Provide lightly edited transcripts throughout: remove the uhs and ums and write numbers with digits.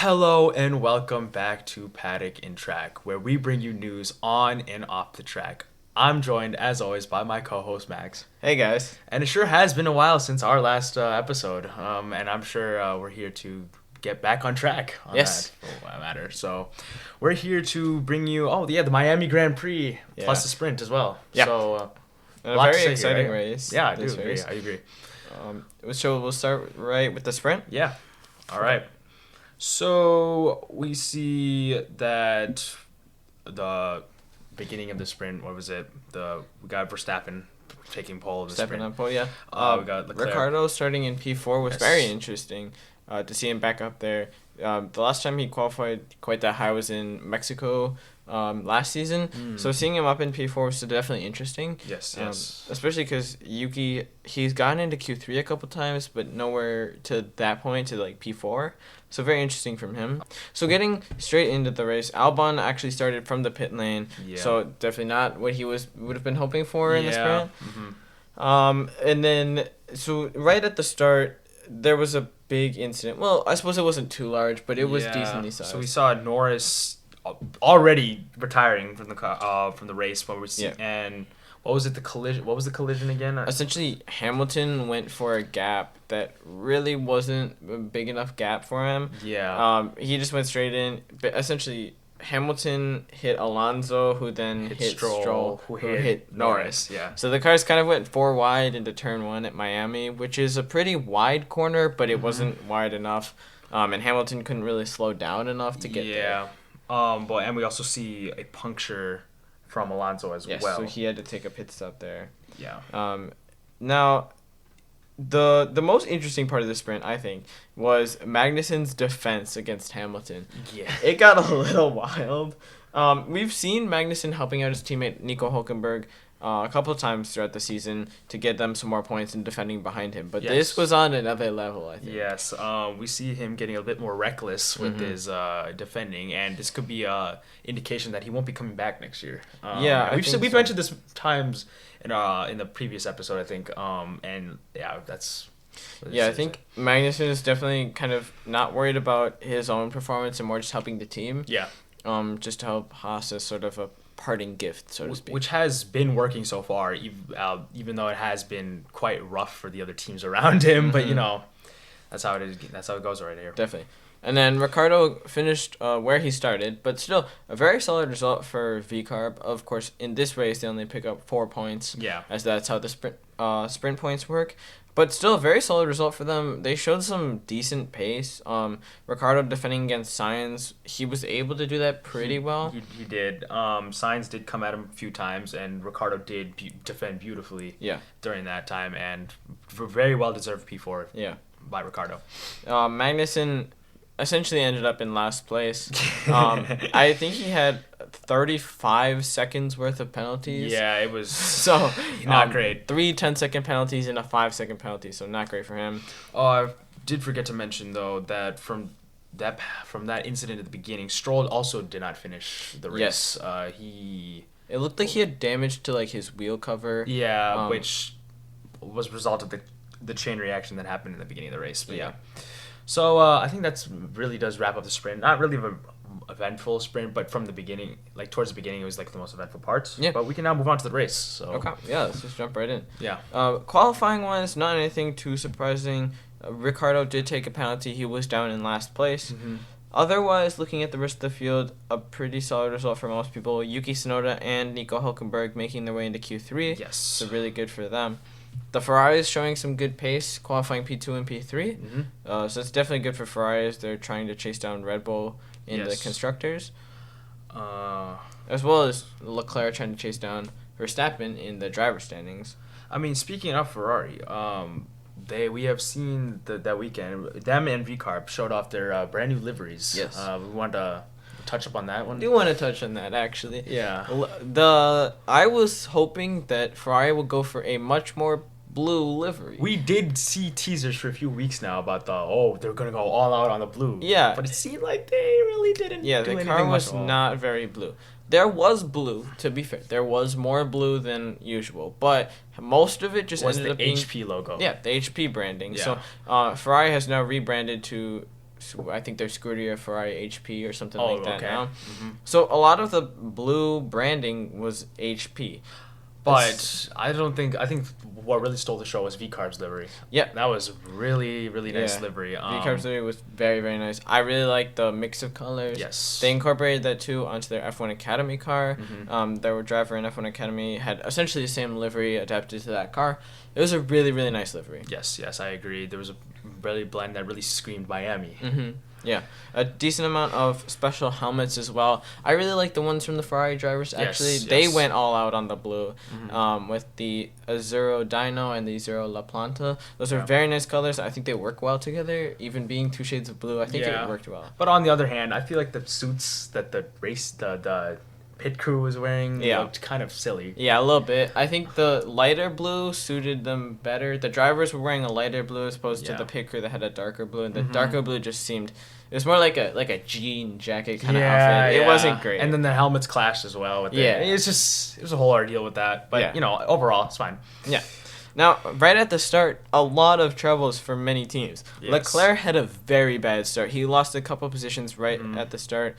Hello and welcome back to Paddock and Track, where we bring you news on and off the track. I'm joined, as always, by my co-host Max. Hey guys. And it sure has been a while since our last episode, and I'm sure we're here to get back on track on Yes. that, for that matter. So we're here to bring you, the Miami Grand Prix, plus the sprint as well. Yeah. So, A lot to very say exciting here, right? race. Yeah, I this do agree. race. I agree. So we'll start right with the sprint. Yeah. All right. So we see that the beginning of the sprint, what was it? We got Verstappen taking pole of the Stepping sprint. up, we got Leclerc. Ricardo starting in P4 was Yes. very interesting to see him back up there. The last time he qualified quite that high was in Mexico last season. So seeing him up in P4 was definitely interesting. Yes. Especially because Yuki, he's gotten into Q3 a couple times, but nowhere to that point to like P4. So very interesting from him. So getting straight into the race, Albon actually started from the pit lane. Yeah. So definitely not what he would have been hoping for in the sprint. Mm-hmm. And then so right at the start, there was a big incident. Well, I suppose it wasn't too large, but it was decently sized. So we saw Norris already retiring from the race when we see and. What was it? What was the collision again? Essentially, Hamilton went for a gap that really wasn't a big enough gap for him. Yeah. He just went straight in. But essentially, Hamilton hit Alonso, who then hit Stroll, who hit Norris. Yeah. So the cars kind of went 4 wide into turn 1 at Miami, which is a pretty wide corner, but it wasn't wide enough. And Hamilton couldn't really slow down enough to get there. And we also see a puncture from Alonso as well. So he had to take a pit stop there. Yeah. Now, the most interesting part of the sprint, I think, was Magnussen's defense against Hamilton. Yeah. It got a little wild. We've seen Magnussen helping out his teammate Nico Hülkenberg a couple of times throughout the season to get them some more points and defending behind him. But this was on another level, I think. Yes. We see him getting a bit more reckless with his defending, and this could be a indication that he won't be coming back next year. We've mentioned this times in the previous episode, I think. That's. I think Magnussen is definitely kind of not worried about his own performance and more just helping the team. Yeah. Just to help Haas as sort of a parting gift, so to speak. Which has been working so far, even though it has been quite rough for the other teams around him. But, that's how it is. That's how it goes right here. Definitely. And then Ricardo finished where he started, but still a very solid result for VCarb. Of course, in this race, they only pick up 4 points. Yeah. As that's how the sprint points work. But still a very solid result for them. They showed some decent pace. Ricardo defending against Sainz, he was able to do that pretty well. He did. Sainz did come at him a few times, and Ricardo did defend beautifully during that time, and very well-deserved P4 by Ricardo. Magnussen essentially ended up in last place. I think he had 35 seconds worth of penalties. Yeah, it was so not great. 3 10-second penalties and a 5-second penalty, so not great for him. I did forget to mention though that from that incident at the beginning, Stroll also did not finish the race. Yes. It looked like he had damage to like his wheel cover. Yeah, which was a result of the chain reaction that happened in the beginning of the race. But yeah. So I think that's really does wrap up the sprint. Not really an eventful sprint, but from the beginning, like towards the beginning, it was like the most eventful parts. Yeah. But we can now move on to the race. So. Okay. Yeah, let's just jump right in. Yeah. Qualifying wise, not anything too surprising. Ricardo did take a penalty. He was down in last place. Mm-hmm. Otherwise, looking at the rest of the field, a pretty solid result for most people. Yuki Tsunoda and Nico Hülkenberg making their way into Q3. Yes. So really good for them. The Ferraris showing some good pace, qualifying P2 and P3. Mm-hmm. So it's definitely good for Ferraris. They're trying to chase down Red Bull in the constructors. As well as Leclerc trying to chase down Verstappen in the driver standings. I mean, speaking of Ferrari, we have seen that weekend, them and VCarb showed off their brand new liveries. Yes. We want to touch up on that one. I do want to touch on that, actually. Yeah. I was hoping that Ferrari would go for a much more blue livery. We did see teasers for a few weeks now about they're going to go all out on the blue. Yeah. But it seemed like they really didn't do anything. Yeah, the car was not very blue. There was blue, to be fair. There was more blue than usual, but most of it just ended up being HP logo. Yeah, the HP branding. Yeah. So Ferrari has now rebranded to I think they're Scuderia Ferrari HP or something like that now. Mm-hmm. So a lot of the blue branding was HP. But I think what really stole the show was V-Carb's livery. Yeah. That was really, really nice livery. V-Carb's livery was very, very nice. I really liked the mix of colors. Yes. They incorporated that too onto their F1 Academy car. Mm-hmm. Their driver in F1 Academy had essentially the same livery adapted to that car. It was a really, really nice livery. Yes, I agree. There was a really blend that really screamed Miami. Mm-hmm. Yeah, a decent amount of special helmets as well. I really like the ones from the Ferrari drivers. Actually, they went all out on the blue, with the Azzurro Dino and the Azzurro La Planta. Those are very nice colors. I think they work well together. Even being 2 shades of blue, I think it worked well. But on the other hand, I feel like the suits that the pit crew was wearing looked kind of silly. Yeah, a little bit. I think the lighter blue suited them better. The drivers were wearing a lighter blue as opposed to the pit crew that had a darker blue. And the darker blue just seemed... It was more like a jean jacket kind of outfit. It wasn't great. And then the helmets clashed as well. It was a whole ordeal with that. But, overall, it's fine. Yeah. Now, right at the start, a lot of troubles for many teams. Yes. Leclerc had a very bad start. He lost a couple positions right at the start.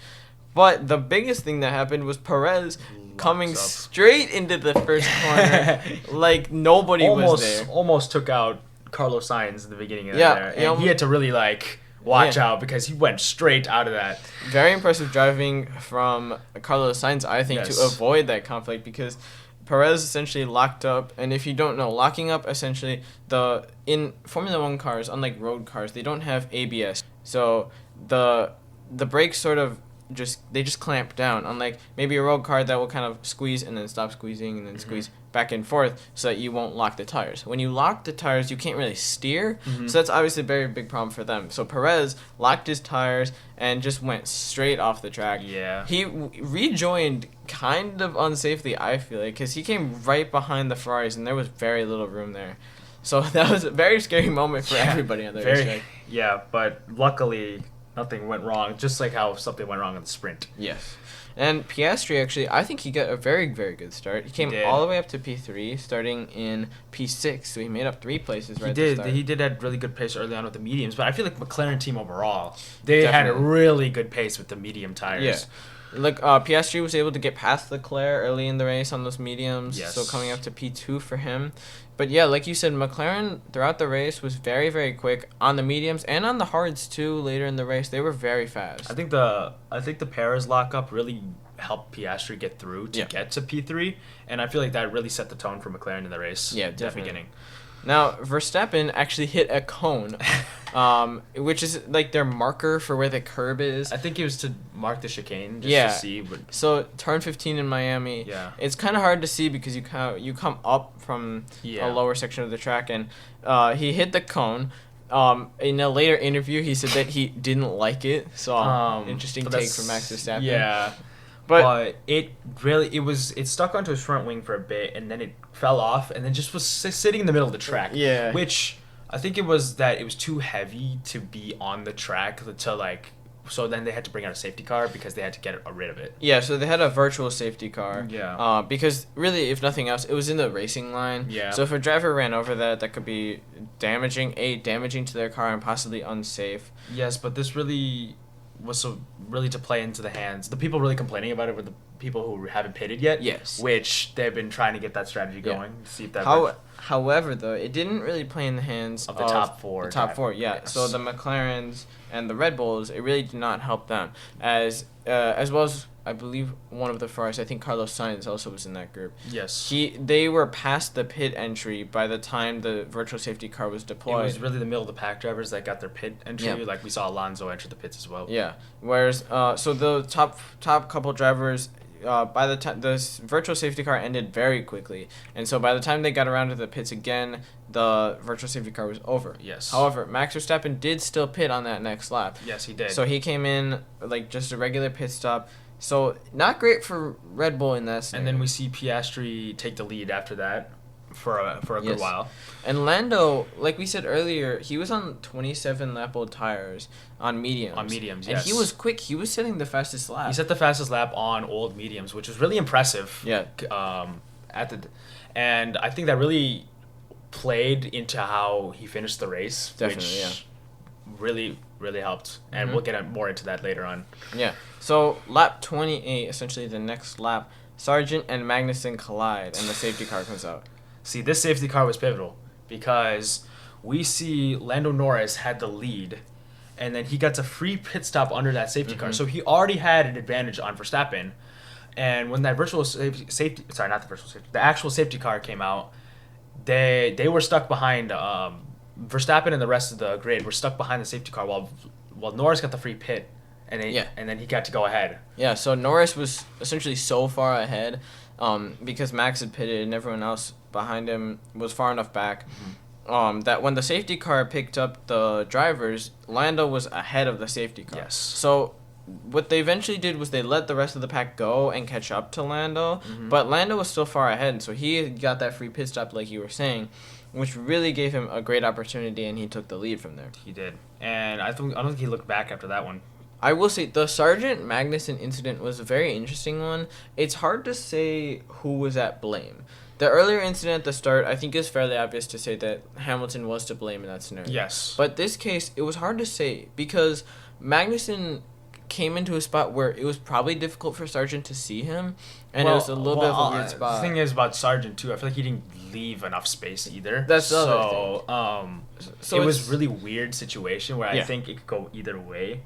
But the biggest thing that happened was Perez coming straight into the first corner like nobody was there. Almost took out Carlos Sainz in the beginning of there. And he had to really, watch out because he went straight out of that. Very impressive driving from Carlos Sainz, I think, to avoid that conflict because Perez essentially locked up. And if you don't know, locking up essentially, in Formula 1 cars, unlike road cars, they don't have ABS. So the brakes sort of just clamp down, unlike maybe a road car that will kind of squeeze and then stop squeezing and then squeeze back and forth so that you won't lock the tires. When you lock the tires, you can't really steer, so that's obviously a very big problem for them. So Perez locked his tires and just went straight off the track. Yeah. He rejoined kind of unsafely, I feel like, because he came right behind the Ferraris and there was very little room there. So that was a very scary moment for everybody on the racetrack. Yeah, but luckily... nothing went wrong, just like how something went wrong in the sprint. Yes. And Piastri, actually, I think he got a very, very good start. He came all the way up to P3, starting in P6, so he made up 3 places right at the start. He did have really good pace early on with the mediums, but I feel like McLaren team overall, they had a really good pace with the medium tires. Yeah. Piastri was able to get past Leclerc early in the race on those mediums, so coming up to P2 for him. But yeah, like you said, McLaren throughout the race was very, very quick on the mediums and on the hards too. Later in the race, they were very fast. I think the Perez lockup really helped Piastri get through to get to P3, and I feel like that really set the tone for McLaren in the race. Yeah, at definitely. The beginning. Now, Verstappen actually hit a cone, which is like their marker for where the curb is. I think it was to mark the chicane to see. But... So, turn 15 in Miami. Yeah. It's kind of hard to see because you come up from a lower section of the track, and he hit the cone. In a later interview, he said that he didn't like it. So, interesting take from Max Verstappen. Yeah. But it stuck onto his front wing for a bit, and then it fell off, and then just was sitting in the middle of the track. Yeah. Which I think it was that it was too heavy to be on the track so then they had to bring out a safety car because they had to get rid of it. Yeah, so they had a virtual safety car. Yeah. Because really, if nothing else, it was in the racing line. Yeah. So if a driver ran over that could be damaging to their car and possibly unsafe. Yes, but this really was really to play into the hands. The people really complaining about it were the people who haven't pitted yet. Yes. Which they've been trying to get that strategy going to see if that works. However, though, it didn't really play in the hands of the top four. The top four, yeah. Yes. So the McLarens and the Red Bulls, it really did not help them. As well as, I believe, one of the Ferraris, I think Carlos Sainz also was in that group. Yes. They were past the pit entry by the time the virtual safety car was deployed. It was really the middle of the pack drivers that got their pit entry. Yeah. Like we saw Alonso enter the pits as well. Yeah. Whereas, so the top couple drivers... by the time this virtual safety car ended very quickly, and so by the time they got around to the pits again, the virtual safety car was over. Yes. However, Max Verstappen did still pit on that next lap. Yes, he did. So he came in like just a regular pit stop. So not great for Red Bull in that scenario. And then we see Piastri take the lead after that for a good while. And Lando, like we said earlier, he was on 27 lap old tires on mediums. Yes. And he was quick. He was setting the fastest lap. He set the fastest lap on old mediums, which was really impressive. Yeah. And I think that really played into how he finished the race. Definitely, really helped, and we'll get more into that later on. Yeah. So lap 28, essentially the next lap, Sargent and Magnussen collide, and the safety car comes out. See, this safety car was pivotal because we see Lando Norris had the lead, and then he gets a free pit stop under that safety car. So he already had an advantage on Verstappen. And when that the actual safety car came out, they were stuck behind Verstappen, and the rest of the grid were stuck behind the safety car while Norris got the free pit, and then he got to go ahead. Yeah, so Norris was essentially so far ahead because Max had pitted and everyone else behind him was far enough back that when the safety car picked up the drivers, Lando was ahead of the safety car. Yes. So what they eventually did was they let the rest of the pack go and catch up to Lando, but Lando was still far ahead, so he got that free pit stop like you were saying, which really gave him a great opportunity, and he took the lead from there. He did. And I don't think he looked back after that one. I will say the Sargent Magnussen incident was a very interesting one. It's hard to say who was at blame. The earlier incident at the start, I think it's fairly obvious to say that Hamilton was to blame in that scenario. Yes. But this case, it was hard to say because Magnussen came into a spot where it was probably difficult for Sargent to see him, and it was a little bit of a weird spot. The thing is about Sargent too, I feel like he didn't leave enough space either. That's the other thing. So it was really weird situation where I think it could go either way,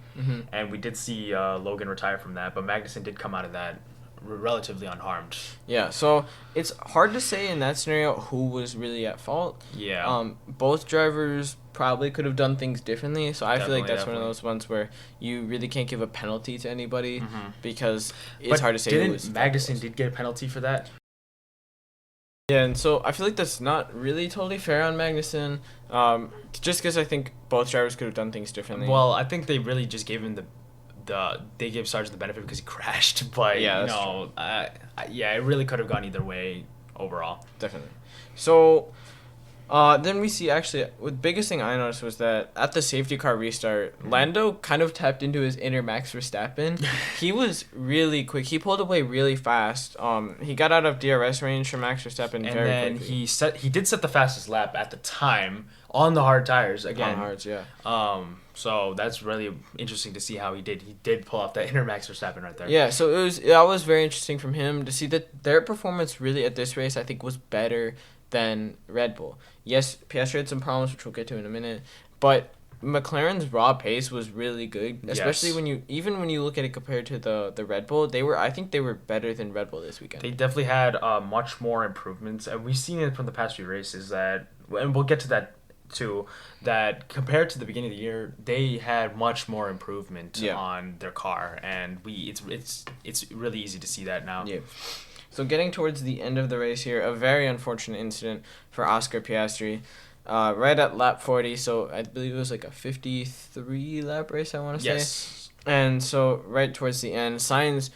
and we did see Logan retire from that, but Magnussen did come out of that relatively unharmed. Yeah, so it's hard to say in that scenario who was really at fault. Yeah. Both drivers probably could have done things differently, so I feel like that's one of those ones where you really can't give a penalty to anybody because it's hard to say who was. Magnussen did get a penalty for that? Yeah, and so I feel like that's not really totally fair on Magnussen, just because I think both drivers could have done things differently. Well, I think they really just gave him they gave Sargent the benefit because he crashed, but it really could have gone either way overall. Definitely. So then we see actually the biggest thing I noticed was that at the safety car restart, Lando kind of tapped into his inner Max Verstappen. He was really quick. He pulled away really fast. He got out of DRS range from Max Verstappen very quickly. He did set the fastest lap at the time on the hard tires again. On hards, yeah. So that's really interesting to see how he did. He did pull off that inner Max Verstappen right there. Yeah, so that was very interesting from him to see that their performance really at this race I think was better than Red Bull. Yes, Piastri had some problems, which we'll get to in a minute, but McLaren's raw pace was really good, especially when you look at it compared to the Red Bull. I think they were better than Red Bull this weekend. They definitely had much more improvements, and we've seen it from the past few races and we'll get to that too, that compared to the beginning of the year, they had much more improvement on their car, and it's really easy to see that now. Yeah. So getting towards the end of the race here, a very unfortunate incident for Oscar Piastri. Right at lap 40, so I believe it was like a 53 lap race, I want to say. Yes. And so right towards the end, Sainz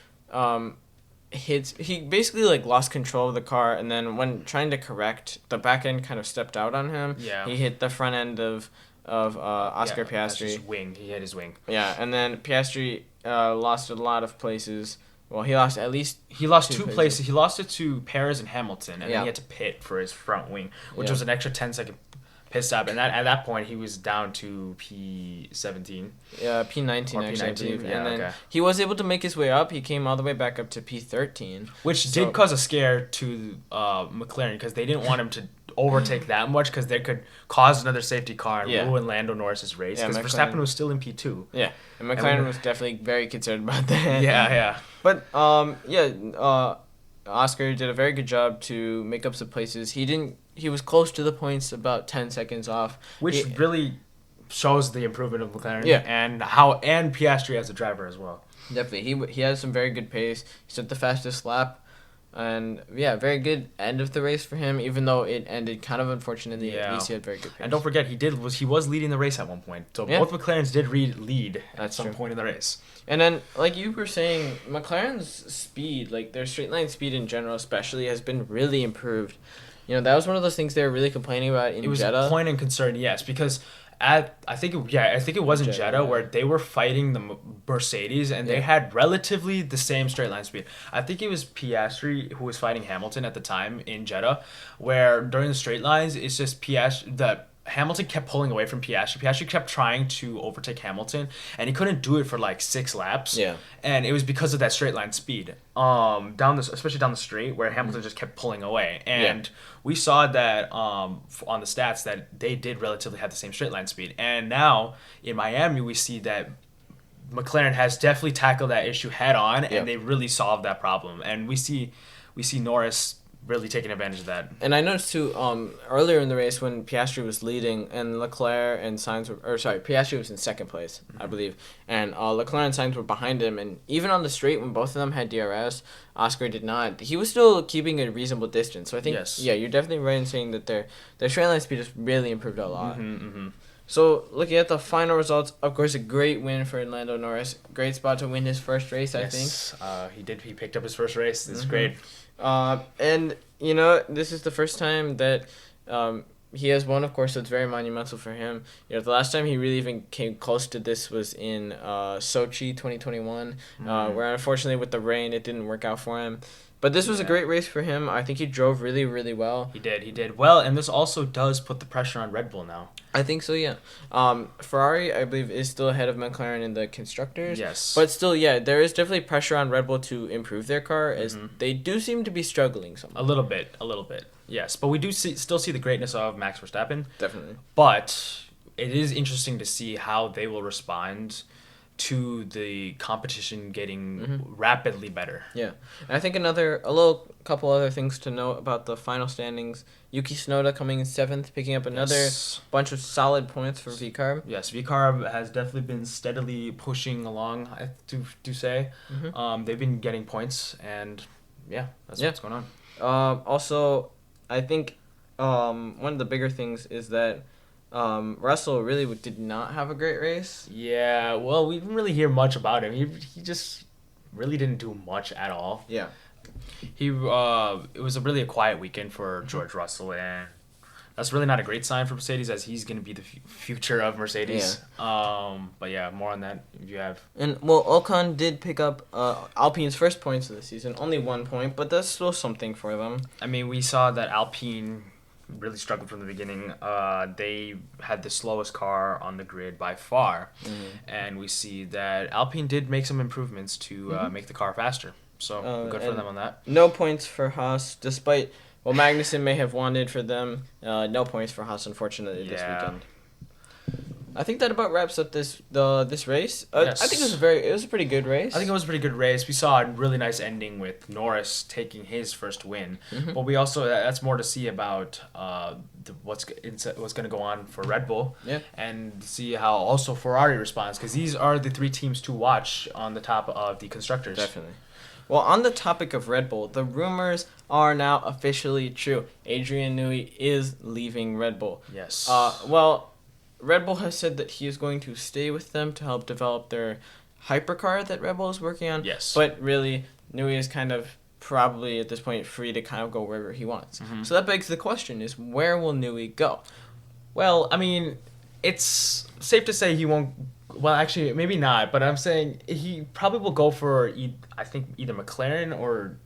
he basically like lost control of the car, and then when trying to correct, the back end kind of stepped out on him. Yeah. He hit the front end of Oscar Piastri. His wing. He hit his wing. Yeah, and then Piastri lost a lot of places. Well, he lost at least... He lost two places. He lost it to Perez and Hamilton, and then he had to pit for his front wing, which was an extra 10-second pit stop. And at that point, he was down to P17. Yeah, P19, or actually, P19, I believe. yeah, and then he was able to make his way up. He came all the way back up to P13. Which did cause a scare to McLaren, because they didn't want him to overtake that much, because they could cause another safety car and ruin Lando Norris's race, because Verstappen was still in P2. Yeah, and McLaren was definitely very concerned about that. Yeah. But Oscar did a very good job to make up some places. He was close to the points, about 10 seconds off, which really shows the improvement of McLaren. Yeah, and Piastri as a driver as well. Definitely, he has some very good pace. He set the fastest lap. And, very good end of the race for him, even though it ended kind of unfortunately. At least he had very good pace. And don't forget, he was leading the race at one point. So both McLarens did lead at some point in the race. And then, like you were saying, McLaren's speed, like their straight line speed in general especially, has been really improved. You know, that was one of those things they were really complaining about in Jeddah. It was a point of concern, yes, because... I think it was in Jeddah where they were fighting the Mercedes, and they had relatively the same straight line speed. I think it was Piastri who was fighting Hamilton at the time in Jeddah, where during the straight lines, it's just Hamilton kept pulling away from Piastri. Piastri kept trying to overtake Hamilton, and he couldn't do it for like 6 laps. Yeah. And it was because of that straight line speed. Especially down the straight, where Hamilton just kept pulling away. And we saw that on the stats that they did relatively have the same straight line speed. And now in Miami, we see that McLaren has definitely tackled that issue head on, and they really solved that problem. And we see Norris really taking advantage of that. And I noticed too, earlier in the race when Piastri was leading and Leclerc and Sainz Piastri was in second place, I believe, and Leclerc and Sainz were behind him, and even on the straight when both of them had DRS, Oscar did not. He was still keeping a reasonable distance. So I think, you're definitely right in saying that their straight line speed has really improved a lot. So, looking at the final results, of course, a great win for Lando Norris. Great spot to win his first race, I think. He picked up his first race. This is great. And, this is the first time that he has won, of course, so it's very monumental for him. The last time he really even came close to this was in Sochi 2021, where unfortunately with the rain, it didn't work out for him. But this was a great race for him. I think he drove really, really well. He did well, and this also does put the pressure on Red Bull now. I think so, yeah. Ferrari, I believe, is still ahead of McLaren in the constructors. Yes. But still, there is definitely pressure on Red Bull to improve their car, as they do seem to be struggling somewhat. A little bit. Yes, but we do still see the greatness of Max Verstappen. Definitely. But it is interesting to see how they will respond to the competition getting rapidly better. Yeah. And I think couple other things to note about the final standings. Yuki Tsunoda coming in 7th, picking up another bunch of solid points for VCARB. Yes, VCARB has definitely been steadily pushing along, I do say. They've been getting points, and that's what's going on. Also, I think one of the bigger things is that Russell really did not have a great race. Yeah, well, we didn't really hear much about him. He just really didn't do much at all. Yeah. It was really a quiet weekend for George Russell, and that's really not a great sign for Mercedes, as he's going to be the future of Mercedes. But more on that if you have. And Ocon did pick up Alpine's first points of the season, only 1 point, but that's still something for them. I mean, we saw that Alpine really struggled from the beginning. They had the slowest car on the grid by far, and we see that Alpine did make some improvements to make the car faster. So good for them on that. No points for Haas, despite what Magnussen may have wanted for them. No points for Haas, unfortunately, this weekend. I think that about wraps up this race. Yes. I think it was a pretty good race. I think it was a pretty good race. We saw a really nice ending with Norris taking his first win, but we also that's more to see about what's going to go on for Red Bull, and see how also Ferrari responds, because these are the 3 teams to watch on the top of the constructors. Definitely. Well, on the topic of Red Bull, the rumors are now officially true. Adrian Newey is leaving Red Bull. Yes. Red Bull has said that he is going to stay with them to help develop their hypercar that Red Bull is working on. Yes. But really, Newey is kind of probably at this point free to kind of go wherever he wants. So that begs the question, is where will Newey go? Well, I mean, it's safe to say he won't. Well, actually, maybe not. But I'm saying he probably will go for, I think, either McLaren or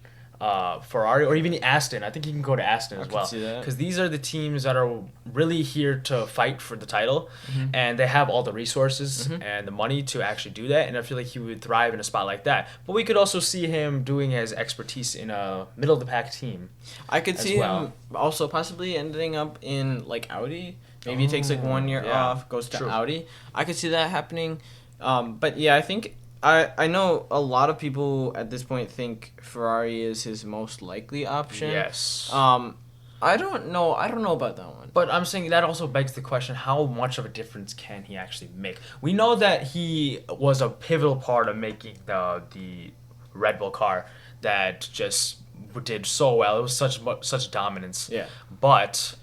Ferrari, or even Aston. I think he can go to Aston as well. I can see that. Because these are the teams that are really here to fight for the title, and they have all the resources and the money to actually do that. And I feel like he would thrive in a spot like that. But we could also see him doing his expertise in a middle of the pack team. I could see him also possibly ending up in like Audi. Maybe he takes like 1 year off, goes to Audi. I could see that happening. But yeah, I think I know a lot of people at this point think Ferrari is his most likely option. Yes. I don't know about that one. But I'm saying that also begs the question, how much of a difference can he actually make? We know that he was a pivotal part of making the Red Bull car that just did so well. It was such dominance. Yeah. But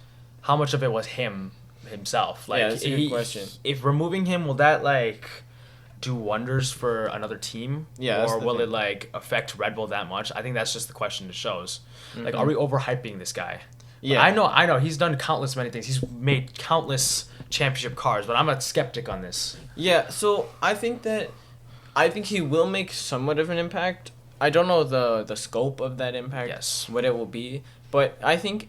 how much of it was himself? Like, that's a good question. If removing him, will that do wonders for another team? Yeah. Or will it affect Red Bull that much? I think that's just the question it shows. Are we overhyping this guy? Yeah. I know. He's done many things. He's made countless championship cars, but I'm a skeptic on this. Yeah. So I think he will make somewhat of an impact. I don't know the scope of that impact. Yes. What it will be, but I think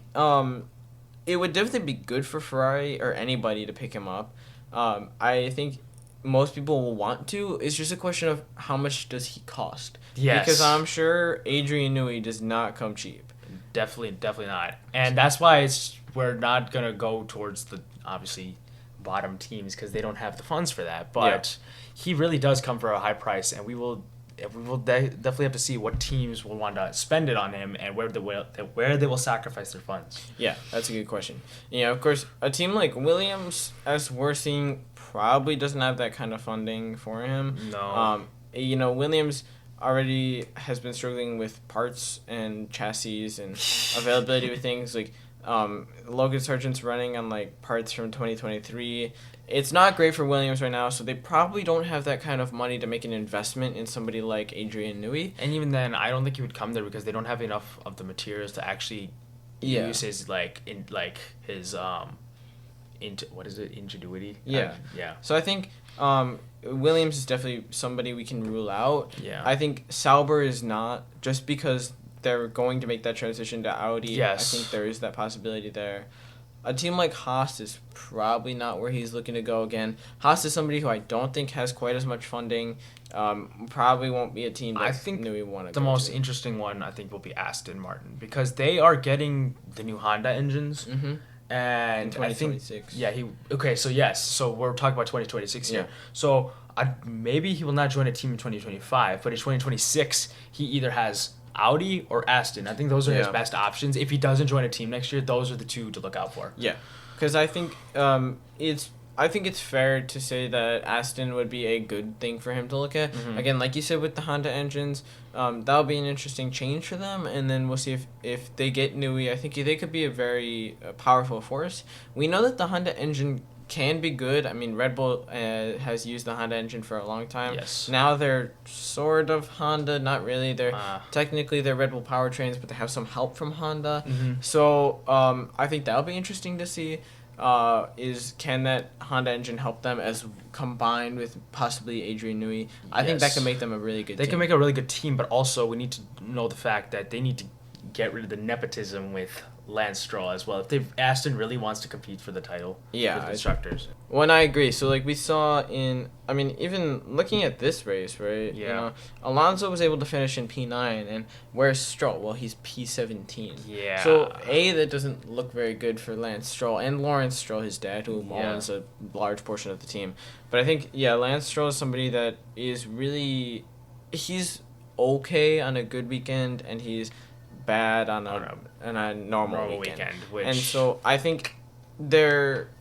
it would definitely be good for Ferrari or anybody to pick him up. I think most people will want to. It's just a question of how much does he cost. Yes. Because I'm sure Adrian Newey does not come cheap. Definitely not. And that's why we're not going to go towards the, obviously, bottom teams because they don't have the funds for that. But he really does come for a high price, and we will definitely have to see what teams will want to spend it on him and where they will sacrifice their funds. Yeah, that's a good question. Of course, a team like Williams, as we're seeing, probably doesn't have that kind of funding for him. No. Williams already has been struggling with parts and chassis and availability with things like Logan Sargent's running on like parts from 2023. It's not great for Williams right now, so they probably don't have that kind of money to make an investment in somebody like Adrian Newey. And even then, I don't think he would come there because they don't have enough of the materials to actually use his ingenuity. Yeah. So I think Williams is definitely somebody we can rule out. Yeah. I think Sauber is not, just because they're going to make that transition to Audi. Yes. I think there is that possibility there. A team like Haas is probably not where he's looking to go again. Haas is somebody who I don't think has quite as much funding. Probably won't be a team that I think Newey want to the most interesting one, I think, will be Aston Martin because they are getting the new Honda engines. Mm-hmm. And in 2026. So we're talking about 2026 here. Yeah. So maybe he will not join a team in 2025, but in 2026 he either has Audi or Aston. I think those are his best options. If he doesn't join a team next year, those are the two to look out for. Yeah, because I think it's fair to say that Aston would be a good thing for him to look at. Mm-hmm. Again, like you said with the Honda engines, that'll be an interesting change for them, and then we'll see if they get Newey. I think they could be a very powerful force. We know that the Honda engine can be good. I mean, Red Bull has used the Honda engine for a long time. Yes. Now they're sort of Honda, not really. They're technically they're Red Bull powertrains, but they have some help from Honda. Mm-hmm. So I think that'll be interesting to see. Can that Honda engine help them as combined with possibly Adrian Newey? I think that can make them a really good team. They can make a really good team, but also we need to know the fact that they need to get rid of the nepotism with Lance Stroll as well. If Aston really wants to compete for the title for the constructors. Well, and I agree. So, like we saw even looking at this race, right? Yeah. Alonso was able to finish in P9, and where's Stroll? Well, he's P17. Yeah. So, that doesn't look very good for Lance Stroll and Lawrence Stroll, his dad, who owns a large portion of the team. But I think, Lance Stroll is somebody that is really... He's okay on a good weekend, and he's bad on a normal weekend. And so I think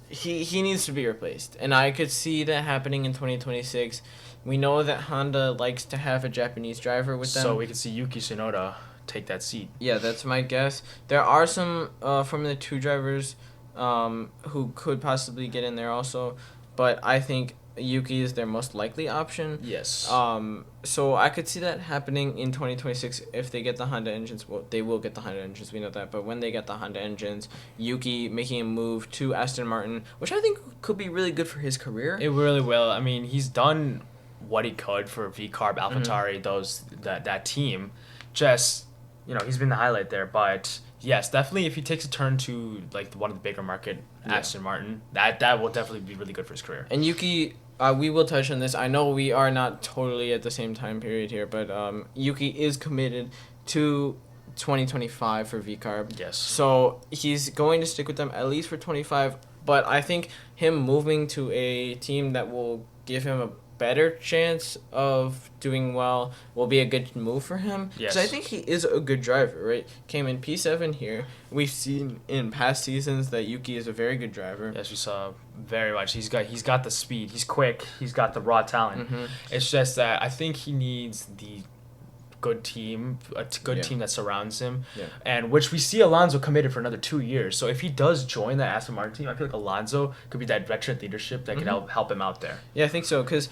he needs to be replaced, and I could see that happening in 2026. We know that Honda likes to have a Japanese driver with them, so we could see Yuki Tsunoda take that seat. Yeah, that's my guess. There are some Formula 2 drivers who could possibly get in there also, but I think Yuki is their most likely option. Yes. So I could see that happening in 2026 if they get the Honda engines. Well, they will get the Honda engines, we know that. But when they get the Honda engines, Yuki making a move to Aston Martin, which I think could be really good for his career. It really will. I mean, he's done what he could for VCarb, AlphaTauri, that team. Just, he's been the highlight there. But yes, definitely if he takes a turn to like one of the bigger market, Aston Martin, that will definitely be really good for his career. And Yuki... we will touch on this. I know we are not totally at the same time period here, but Yuki is committed to 2025 for VCarb. Yes. So he's going to stick with them at least for 25, but I think him moving to a team that will give him a better chance of doing well will be a good move for him. Yes. Because I think he is a good driver, right? Came in P7 here. We've seen in past seasons that Yuki is a very good driver. Yes, we saw very much. He's got the speed. He's quick. He's got the raw talent. Mm-hmm. It's just that I think he needs the good team, team that surrounds him, and which we see Alonso committed for another 2 years. So if he does join that Aston Martin team, I feel like Alonso could be that veteran leadership that could help him out there. Yeah, I think so, because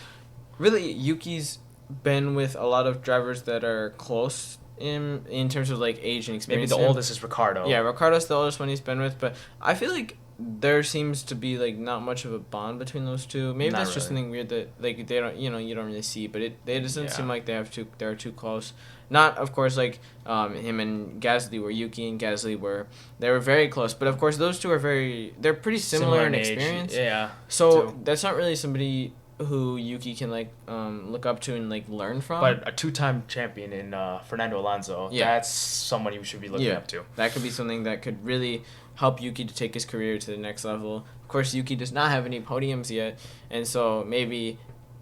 really Yuki's been with a lot of drivers that are close in terms of like age and experience. Maybe the oldest is Ricardo. Yeah, Ricardo's the oldest one he's been with, but I feel like there seems to be like not much of a bond between those two. Maybe that's just something weird that like they don't you don't really see, but it doesn't seem like they're too close. Not of course like him and Gasly were Yuki and Gasly they were very close, but of course those two they're pretty similar in experience. Yeah. So that's not really somebody who Yuki can like look up to and like learn from. But a 2-time champion in Fernando Alonso, that's someone you should be looking up to. That could be something that could really help Yuki to take his career to the next level. Of course, Yuki does not have any podiums yet, and so maybe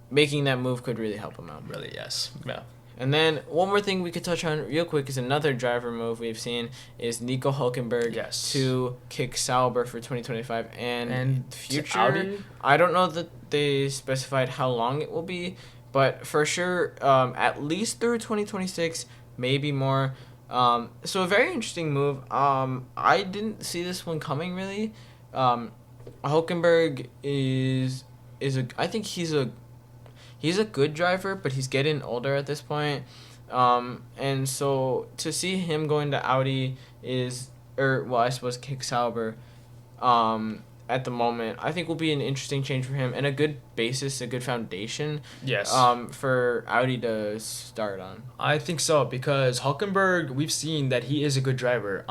making that move could really help him out. Really, yes. Yeah. And then one more thing we could touch on real quick is another driver move we've seen is Nico Hülkenberg to kick Sauber for 2025 and future. Audi? I don't know that they specified how long it will be, but for sure at least through 2026, maybe more. So a very interesting move. I didn't see this one coming really. Hülkenberg I think he's a good driver, but he's getting older at this point. And so to see him going to Audi I suppose kick Sauber, at the moment, I think will be an interesting change for him and a good basis, a good foundation. Yes. For Audi to start on. I think so because Hülkenberg, we've seen that he is a good driver.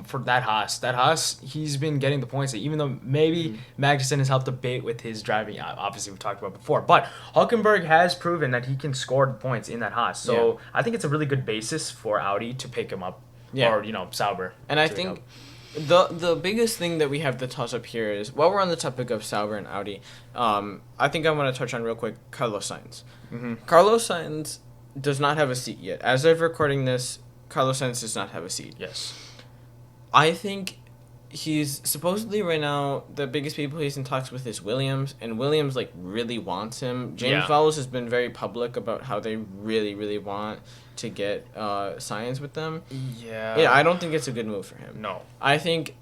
For that Haas, he's been getting the points. Even though maybe Magnussen has helped a bit with his driving, obviously we've talked about before, but Hülkenberg has proven that he can score the points in that Haas. So I think it's a really good basis for Audi to pick him up, or Sauber. And I think. The biggest thing that we have to toss up here is, while we're on the topic of Sauber and Audi, I think I want to touch on real quick Carlos Sainz. Mm-hmm. Carlos Sainz does not have a seat yet. As of recording this, Carlos Sainz does not have a seat. Yes. I think he's supposedly right now the biggest people he's in talks with is Williams, and Williams like really wants him. James Vowles has been very public about how they really, really want to get Sainz with them. Yeah, I don't think it's a good move for him. No. I think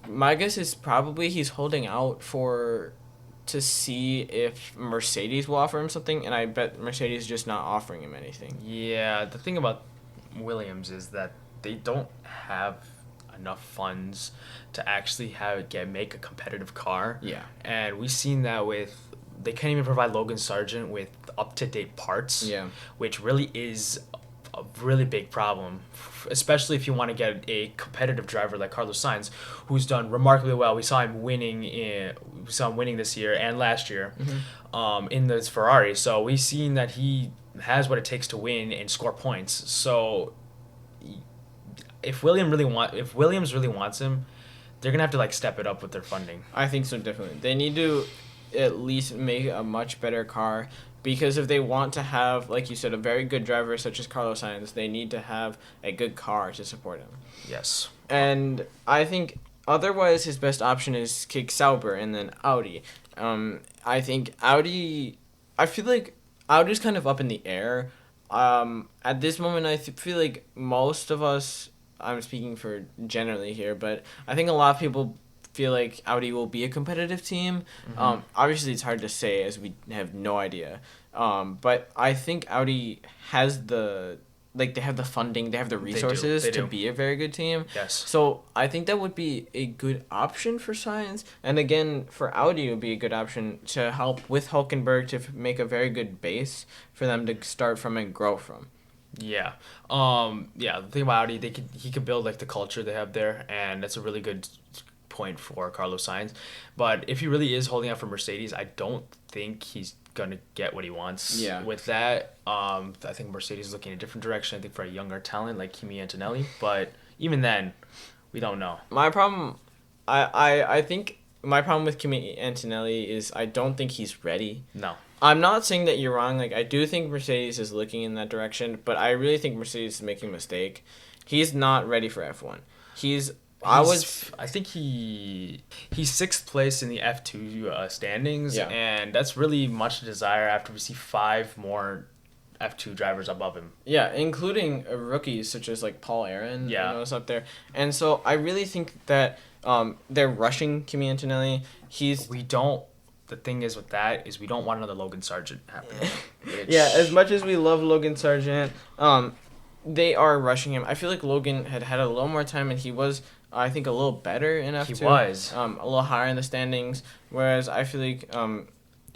my guess is probably he's holding out to see if Mercedes will offer him something, and I bet Mercedes is just not offering him anything. Yeah, the thing about Williams is that they don't have enough funds to actually make a competitive car. Yeah. And we've seen that they can't even provide Logan Sargent with up-to-date parts. Yeah. Which really is a really big problem, especially if you want to get a competitive driver like Carlos Sainz, who's done remarkably well. We saw him winning this year and last year, in this Ferrari. So we've seen that he has what it takes to win and score points. So if Williams really wants him, they're gonna have to like step it up with their funding. I think so, definitely. They need to at least make a much better car, because if they want to have, like you said, a very good driver such as Carlos Sainz, they need to have a good car to support him. Yes. And I think otherwise his best option is kick Sauber and then Audi. I think Audi. I feel like Audi's kind of up in the air. At this moment, I feel like most of us. I'm speaking for generally here, but I think a lot of people feel like Audi will be a competitive team. Mm-hmm. Obviously, it's hard to say as we have no idea. But I think Audi has they have the funding, they have the resources to be a very good team. Yes. So I think that would be a good option for Sainz. And again, for Audi, it would be a good option to help with Hülkenberg to make a very good base for them to start from and grow from. Yeah. The thing about Audi, he could build like the culture they have there, and that's a really good point for Carlos Sainz. But if he really is holding out for Mercedes, I don't think he's gonna get what he wants. Yeah. With that, I think Mercedes is looking in a different direction. I think for a younger talent like Kimi Antonelli, but even then, we don't know. My problem, I think my problem with Kimi Antonelli is I don't think he's ready. No. I'm not saying that you're wrong. Like, I do think Mercedes is looking in that direction, but I really think Mercedes is making a mistake. He's not ready for F1. I think he's 6th place in the F2 standings, and that's really much to desire after we see 5 more F2 drivers above him. Yeah, including rookies such as like Paul Aaron. Is up there, and so I really think that they're rushing Kimi Antonelli. The thing is with that is we don't want another Logan Sargent happening. Yeah, as much as we love Logan Sargent, they are rushing him. I feel like Logan had a little more time, and he was I think, a little better in F2. He was. A little higher in the standings, whereas I feel like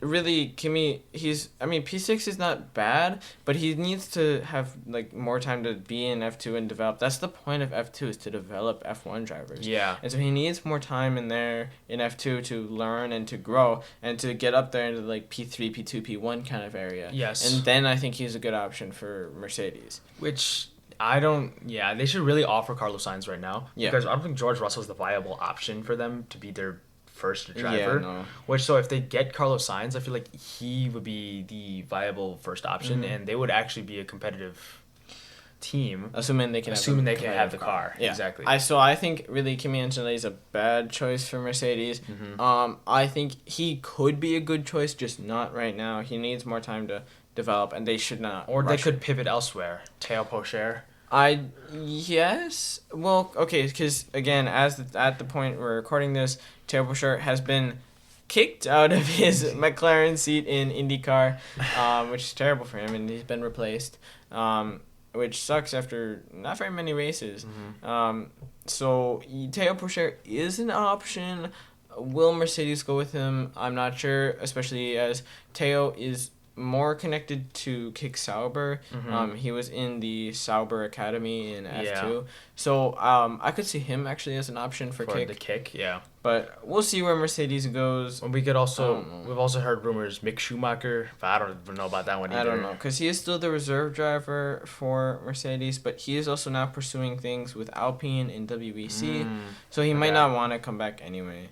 really Kimi, P6 is not bad, but he needs to have like more time to be in F2 and develop. That's the point of F2, is to develop F1 drivers. Yeah. And so he needs more time in there in F2 to learn and to grow and to get up there into like P3, P2, P1 kind of area. Yes. And then I think he's a good option for Mercedes. Which they should really offer Carlos Sainz right now. Yeah. Because I don't think George Russell is the viable option for them to be their first driver. Yeah, no. So if they get Carlos Sainz, I feel like he would be the viable first option, and they would actually be a competitive team. Assuming they can have the car. Yeah. Exactly. So I think really Kimi Antonelli is a bad choice for Mercedes. I think he could be a good choice, just not right now. He needs more time to develop, and they should not. Or they could pivot elsewhere. Théo Pourchaire. Yes. Well, okay, because again, at the point we're recording this, Théo Pourchaire has been kicked out of his McLaren seat in IndyCar, which is terrible for him, and he's been replaced, which sucks after not very many races. So Théo Pourchaire is an option. Will Mercedes go with him? I'm not sure, especially as Théo is more connected to Kick Sauber. He was in the Sauber Academy in F2. Yeah. So I could see him actually as an option for Kick. The Kick, yeah. But we'll see where Mercedes goes. And we've also heard rumors Mick Schumacher, but I don't even know about that one either. I don't know, because he is still the reserve driver for Mercedes, but he is also now pursuing things with Alpine in WEC, so he might not want to come back anyway.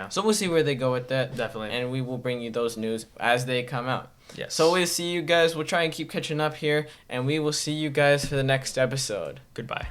So we'll see where they go with that. Definitely. And we will bring you those news as they come out. Yes. So we'll see you guys. We'll try and keep catching up here, and we will see you guys for the next episode. Goodbye.